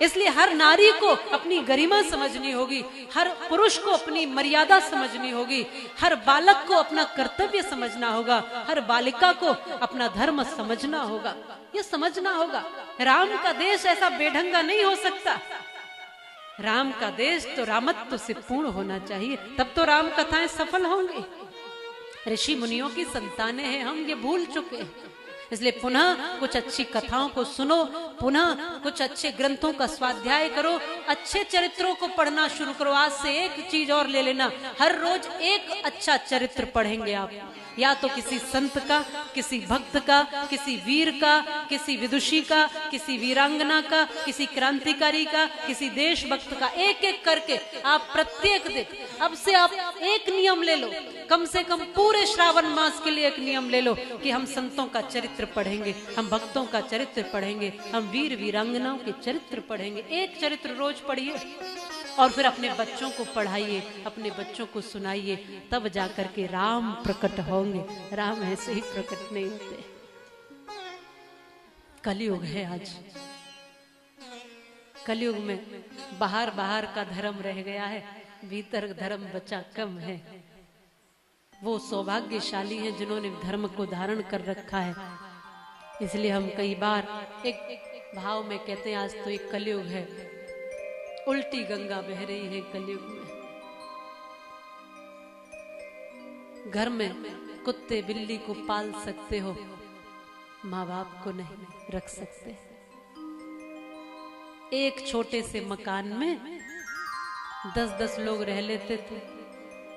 इसलिए हर नारी को अपनी गरिमा समझनी होगी, हर पुरुष को अपनी मर्यादा समझनी होगी, हर बालक को अपना कर्तव्य समझना होगा, हर बालिका को अपना धर्म समझना होगा। ये समझना होगा, राम का देश ऐसा बेढंगा नहीं हो सकता। राम का देश तो रामत्व से पूर्ण होना चाहिए, तब तो राम कथाएं सफल होंगी। ऋषि मुनियों की संतानें हैं हम, ये भूल चुके हैं। इसलिए पुनः कुछ अच्छी कथाओं को सुनो, पुनः कुछ अच्छे ग्रंथों का स्वाध्याय करो, अच्छे चरित्रों को पढ़ना शुरू करो। आज से एक चीज और ले लेना, हर रोज एक अच्छा चरित्र पढ़ेंगे आप, या तो किसी संत का, किसी भक्त का, किसी वीर का, किसी विदुषी का, किसी वीरांगना का, किसी क्रांतिकारी का, किसी देशभक्त का, एक एक करके आप प्रत्येक दिन, अब से आप एक नियम ले लो, कम से कम पूरे श्रावण मास के लिए एक नियम ले लो कि हम संतों का चरित्र पढ़ेंगे, हम भक्तों का चरित्र पढ़ेंगे, हम वीर वीरांगनाओं के चरित्र पढ़ेंगे। एक चरित्र रोज पढ़िए और फिर अपने बच्चों को पढ़ाइए, अपने बच्चों को सुनाइए, तब जाकर के राम प्रकट होंगे। राम ऐसे ही प्रकट नहीं होते। कलयुग है आज, कलयुग में बाहर बाहर का धर्म रह गया है, भीतर धर्म बचा कम है। वो सौभाग्यशाली हैं जिन्होंने धर्म को धारण कर रखा है। इसलिए हम कई बार एक भाव में कहते हैं आज तो एक कलयुग है, उल्टी गंगा बह रही है कलयुग में। घर में कुत्ते बिल्ली को पाल सकते हो, माँ बाप को नहीं रख सकते। एक छोटे से मकान में 10-10 लोग रह लेते थे,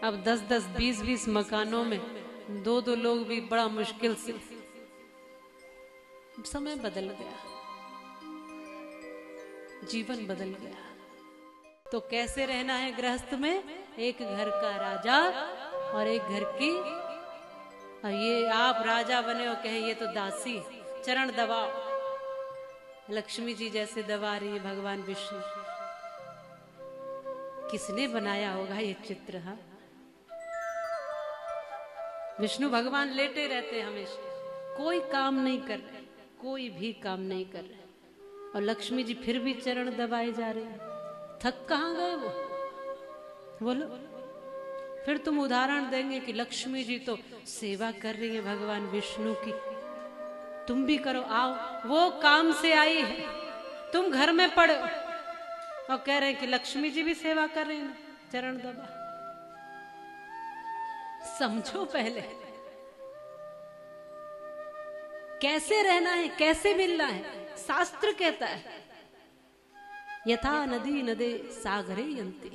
अब 10-10, 20-20 मकानों में 2-2 लोग भी बड़ा मुश्किल से। समय बदल गया, जीवन बदल गया। तो कैसे रहना है गृहस्थ में? एक घर का राजा और एक घर की, और ये आप राजा बने हो कहें ये तो दासी, चरण दबाओ। लक्ष्मी जी जैसे दबा रही है भगवान विष्णु। किसने बनाया होगा ये चित्र? हाँ, विष्णु भगवान लेटे रहते हमेशा, कोई काम नहीं कर रहे, कोई भी काम नहीं कर रहे, और लक्ष्मी जी फिर भी चरण दबाए जा रहे हैं। थक कहाँ गए वो? बोलो। फिर तुम उदाहरण देंगे कि लक्ष्मी जी तो सेवा कर रही है भगवान विष्णु की, तुम भी करो, आओ। वो काम से आई है, तुम घर में पड़े और कह रहे हैं कि लक्ष्मी जी भी सेवा कर रही है, चरण दबा। समझो पहले कैसे रहना है, कैसे मिलना है। शास्त्र कहता है यथा नदी नदे सागरे यन्ति।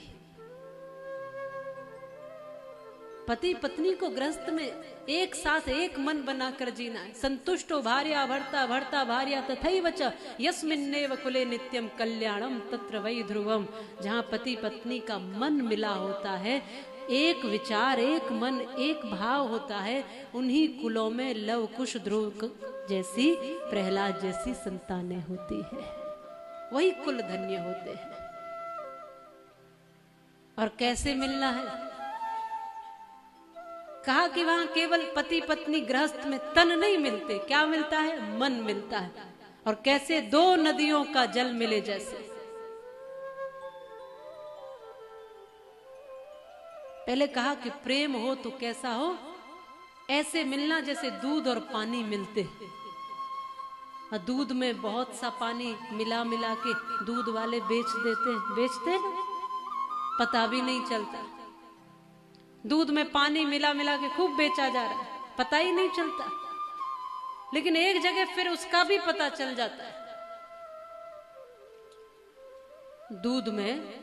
पति पत्नी को गृहस्थ में एक साथ एक मन बनाकर जीना है। संतुष्टो भार्या भर्ता भर्ता भार्या तथैव च यस्मिन्नेव कुले नित्यम कल्याणम तत्र वै ध्रुवम। जहाँ पति पत्नी का मन मिला होता है, एक विचार, एक मन, एक भाव होता है, उन्हीं कुलों में लव कुश ध्रुव जैसी, प्रहलाद जैसी संतानें होती है, वही कुल धन्य होते हैं। और कैसे मिलना है? कहा कि वहां केवल पति पत्नी गृहस्थ में तन नहीं मिलते, क्या मिलता है? मन मिलता है। और कैसे? 2 नदियों का जल मिले जैसे। पहले कहा कि प्रेम हो तो कैसा हो? ऐसे मिलना जैसे दूध और पानी मिलते। और दूध में बहुत सा पानी मिला मिला के दूध वाले बेचते ना, पता भी नहीं चलता। दूध में पानी मिला मिला के खूब बेचा जा रहा है, पता ही नहीं चलता। लेकिन एक जगह फिर उसका भी पता चल जाता है। दूध में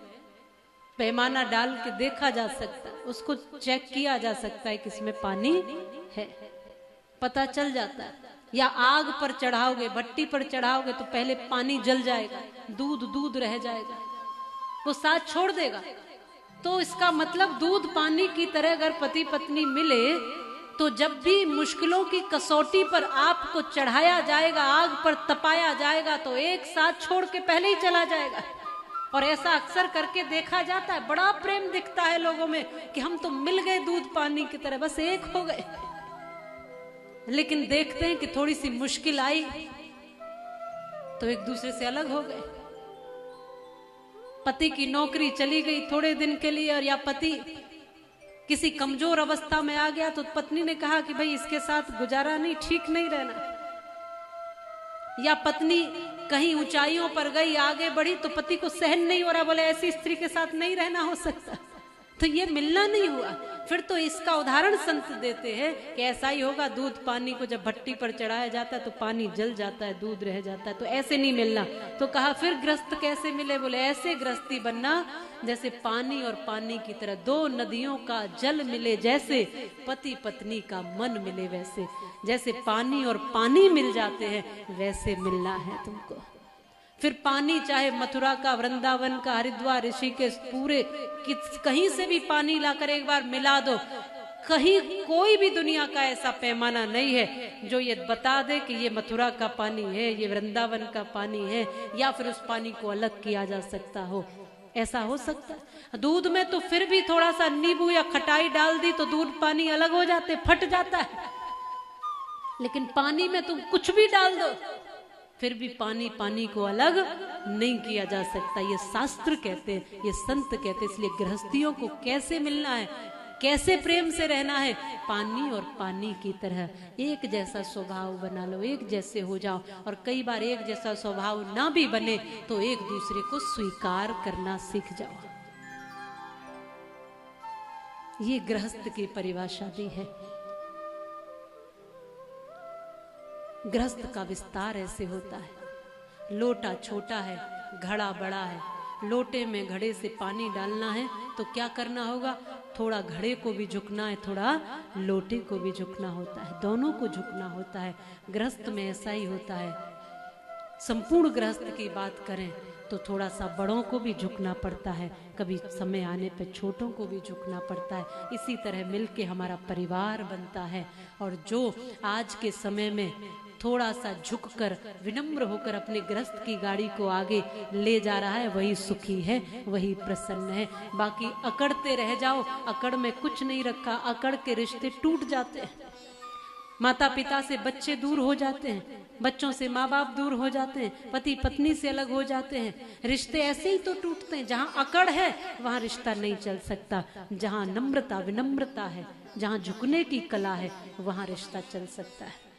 पैमाना डाल के देखा जा सकता है, उसको चेक किया जा सकता है कि इसमें पानी है, पता चल जाता है। या आग पर चढ़ाओगे, भट्टी पर चढ़ाओगे तो पहले पानी जल जाएगा, दूध दूध रह जाएगा, वो साथ छोड़ देगा। तो इसका मतलब दूध पानी की तरह अगर पति पत्नी मिले तो जब भी मुश्किलों की कसौटी पर आपको चढ़ाया जाएगा, आग पर तपाया जाएगा, तो एक साथ छोड़ के पहले ही चला जाएगा। और ऐसा अक्सर करके देखा जाता है, बड़ा प्रेम दिखता है लोगों में कि हम तो मिल गए दूध पानी की तरह, बस एक हो गए। लेकिन देखते हैं कि थोड़ी सी मुश्किल आई तो एक दूसरे से अलग हो गए। पति की नौकरी चली गई थोड़े दिन के लिए, और या पति किसी कमजोर अवस्था में आ गया, तो पत्नी ने कहा कि भाई इसके साथ गुजारा नहीं, ठीक नहीं रहना। या पत्नी कहीं ऊंचाइयों पर गई, आगे बढ़ी, तो पति को सहन नहीं हो रहा, बोले ऐसी स्त्री के साथ नहीं रहना हो सकता, तो ये मिलना नहीं हुआ। फिर तो इसका उदाहरण संत देते हैं कि ऐसा ही होगा, दूध पानी को जब भट्टी पर चढ़ाया जाता है तो पानी जल जाता है, दूध रह जाता है, तो ऐसे नहीं मिलना। तो कहा फिर ग्रस्त कैसे मिले, बोले ऐसे गृहस्थी बनना जैसे पानी और पानी की तरह, दो नदियों का जल मिले जैसे, पति पत्नी का मन मिले वैसे, जैसे पानी और पानी मिल जाते हैं वैसे मिलना है तुमको। फिर पानी चाहे मथुरा का, वृंदावन का, हरिद्वार, ऋषिकेश, पूरे कहीं से भी पानी लाकर एक बार मिला दो, कहीं कोई भी दुनिया का ऐसा पैमाना नहीं है जो ये बता दे कि ये मथुरा का पानी है, ये वृंदावन का पानी है, या फिर उस पानी को अलग किया जा सकता हो। ऐसा हो सकता है? दूध में तो फिर भी थोड़ा सा नींबू या खटाई डाल दी तो दूध पानी अलग हो जाते, फट जाता है, लेकिन पानी में तुम कुछ भी डाल दो फिर भी पानी पानी को अलग नहीं किया जा सकता। ये शास्त्र कहते हैं, ये संत कहते हैं। इसलिए गृहस्थियों को कैसे मिलना है, कैसे प्रेम से रहना है, पानी और पानी की तरह एक जैसा स्वभाव बना लो, एक जैसे हो जाओ। और कई बार एक जैसा स्वभाव ना भी बने तो एक दूसरे को स्वीकार करना सीख जाओ। ये गृहस्थ की परिभाषा भी है। गृहस्थ का विस्तार ऐसे होता है, लोटा छोटा है, घड़ा बड़ा है, लोटे में घड़े से पानी डालना है तो क्या करना होगा, थोड़ा घड़े को भी झुकना है, थोड़ा लोटे को भी झुकना होता है, दोनों को झुकना होता है। गृहस्थ में ऐसा ही होता है। संपूर्ण गृहस्थ की बात करें तो थोड़ा सा बड़ों को भी झुकना पड़ता है, कभी समय आने पर छोटों को भी झुकना पड़ता है। इसी तरह मिलके हमारा परिवार बनता है। और जो आज के समय में थोड़ा सा झुककर विनम्र होकर अपने गृहस्थ की गाड़ी को आगे ले जा रहा है, वही सुखी है, वही प्रसन्न है। बाकी अकड़ते रह जाओ, अकड़ में कुछ नहीं रखा, अकड़ के रिश्ते टूट जाते हैं। माता पिता से बच्चे दूर हो जाते हैं, बच्चों से माँ बाप दूर हो जाते हैं, पति पत्नी से अलग हो जाते हैं, रिश्ते ऐसे ही तो टूटते हैं। जहाँ अकड़ है वहाँ रिश्ता नहीं चल सकता। जहाँ नम्रता विनम्रता है, जहाँ झुकने की कला है, वहाँ रिश्ता चल सकता है।